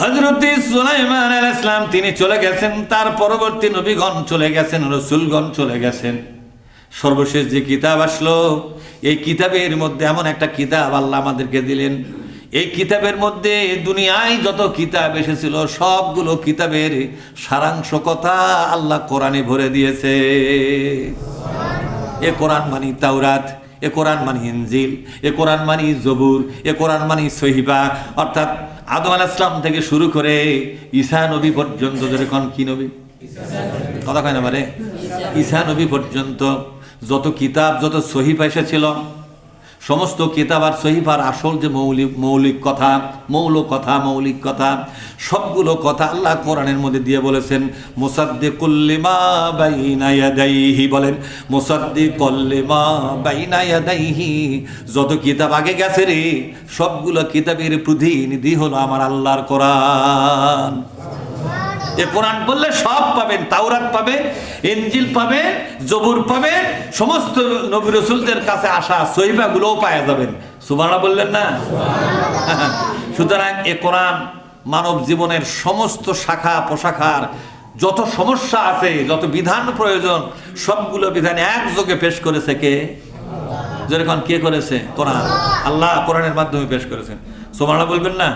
হযরত সুলাইমান আলাইহিস সালাম তিনি চলে গেছেন, তার পরবর্তী নবীগণ চলে গেছেন, রাসূলগণ চলে গেছেন। সর্বশেষ যে কিতাব আসলো, এই কিতাবের মধ্যে এমন একটা কিতাব আল্লাহ আমাদেরকে দিলেন। এই কিতাবের মধ্যে দুনিয়ায় যত কিতাব এসেছিল সবগুলো কিতাবের সারাংশ কথা আল্লাহ কোরআনে ভরে দিয়েছে। এ কোরআন মানি তাওরাত, এ কোরআন মানি ইনজিল, এ কোরআন মানি জবুর, এ কোরআন মানি সহিফা। অর্থাৎ আদম আলাইহিস সালাম থেকে শুরু করে ঈসা নবী পর্যন্ত, যেরকম কি নবী কথা কয় না পারে, ঈসা নবী পর্যন্ত যত কিতাব, যত সহিফা এসেছিল, সমস্ত কিতাব আর সহিফার আসল যে মৌলিক কথা সবগুলো কথা আল্লাহ কোরআনের মধ্যে দিয়ে বলেছেন। মুসাদ্দিকুল লিমা বাইনা ইয়াদাইহি, বলেন মুসাদ্দিকুল লিমা বাইনা ইয়াদাইহি। যত কিতাব আগে গেছে রে, সবগুলো কিতাবের প্রতিনিধি হলো আমার আল্লাহর কোরআন। এ কোরআন বললে সব পাবেন, তাওরাত পাবেন, ইনজিল পাবেন, জবুর পাবেন, সমস্ত নবী রাসূলদের কাছে আসা সহিফাগুলোও পাওয়া যাবেন। সুবহানাল্লাহ বললেন না? সুতরাং এ কোরআন মানব জীবনের সমস্ত শাখা প্রশাখার যত সমস্যা আছে, যত বিধান প্রয়োজন, সবগুলো বিধান একযোগে পেশ করেছে কে? যেরকম কে করেছে? কোরআন। আল্লাহ কোরআনের মাধ্যমে পেশ করেছেন। সুবহানাল্লাহ বলবেন না?